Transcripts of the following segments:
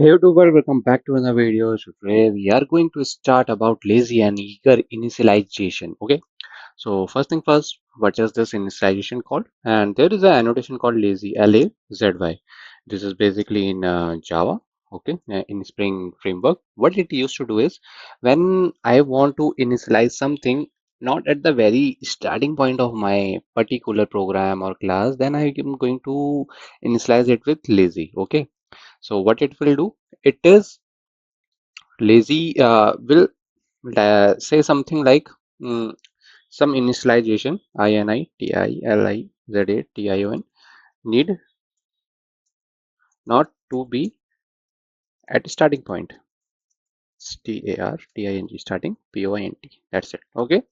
Hey YouTuber, welcome back to another video. So today we are going to start about lazy and eager initialization. Okay, so first thing first, what is this initialization called? And there is an annotation called lazy, LAZY. This is basically in Java. Okay, in Spring framework. What it used to do is when I want to initialize something, not at the very starting point of my particular program or class, then I am going to initialize it with lazy. Okay, so what it will do, it is lazy will say something like some initialization initialization need not to be at starting point starting point. That's it. Okay,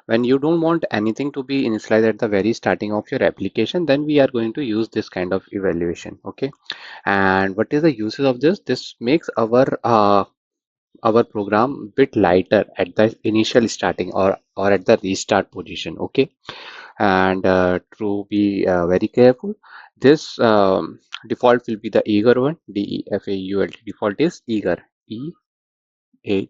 when you don't want anything to be initialized at the very starting of your application, then we are going to use this kind of evaluation. Okay, and what is the uses of this? This makes our program bit lighter at the initial starting or at the restart position. Okay, and to be very careful, this default will be the eager one. Default default is eager, eager. Okay,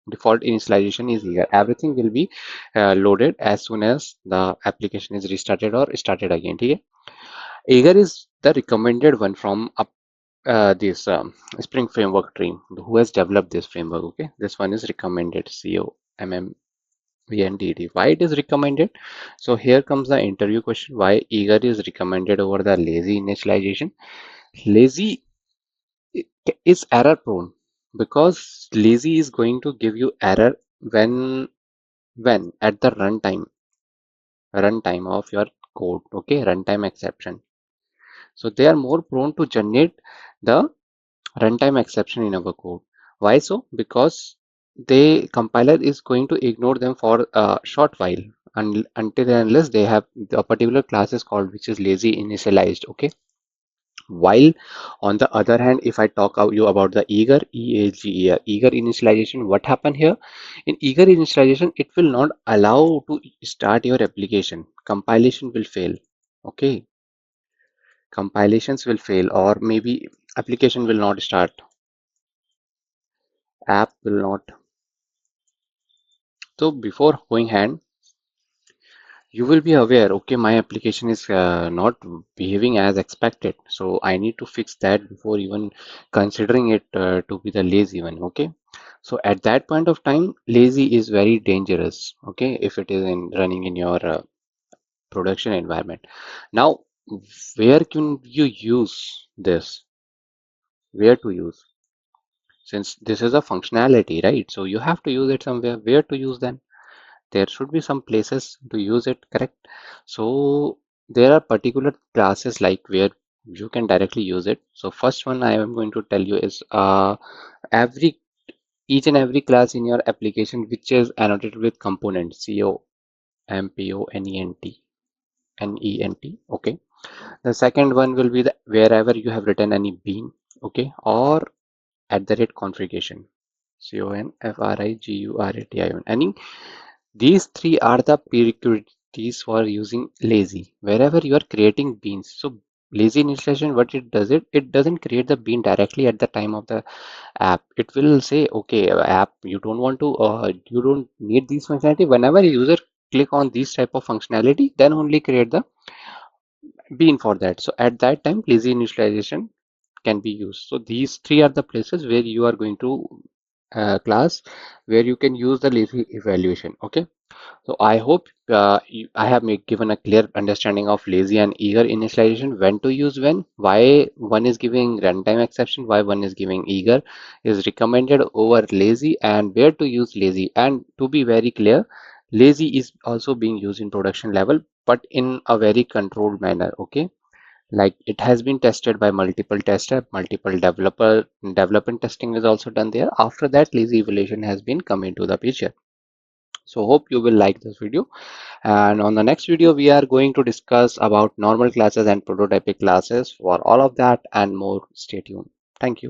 default initialization is eager. Everything will be loaded as soon as the application is restarted or started again. Okay, eager is the recommended one from this Spring framework team who has developed this framework. Okay, this one is recommended, COMMVNDD. Why it is recommended? So here comes the interview question: why eager is recommended over the lazy initialization? Lazy is error prone because lazy is going to give you error when at the runtime of your code. Okay, runtime exception. So they are more prone to generate the runtime exception in our code. Why so? Because the compiler is going to ignore them for a short while until and unless they have a particular class is called which is lazy initialized. Okay. While on the other hand, if I talk you about the eager initialization, what happened here? In eager initialization, it will not allow to start your application. Compilation will fail. Okay, compilations will fail, or maybe application will not start, app will not. So before going hand, you will be aware, okay, my application is not behaving as expected. So I need to fix that before even considering it to be the lazy one. Okay. So at that point of time, lazy is very dangerous. Okay. If it is in running in your production environment. Now, where can you use this? Where to use? Since this is a functionality, right? So you have to use it somewhere. Where to use them? There should be some places to use it, correct? So there are particular classes like where you can directly use it. So first one I am going to tell you is every each and every class in your application which is annotated with component, component. Okay, the second one will be the wherever you have written any bean. Okay, or at the rate configuration, configuration, any. These three are the prerequisites for using lazy. Wherever you are creating beans, so lazy initialization, what it does, it doesn't create the bean directly at the time of the app. It will say, okay, app, you don't want to, you don't need these functionality. Whenever a user click on these type of functionality, then only create the bean for that. So at that time, lazy initialization can be used. So these three are the places where you are going to class where you can use the lazy evaluation. Okay. So I hope I have given a clear understanding of lazy and eager initialization, when to use when, why one is giving runtime exception, why one is giving eager is recommended over lazy, and where to use lazy. And to be very clear, lazy is also being used in production level, but in a very controlled manner. Okay, like it has been tested by multiple tester, multiple development testing is also done there. After that, lazy evaluation has been come into the picture. So hope you will like this video, and on the next video we are going to discuss about normal classes and prototypic classes. For all of that and more, stay tuned. Thank you.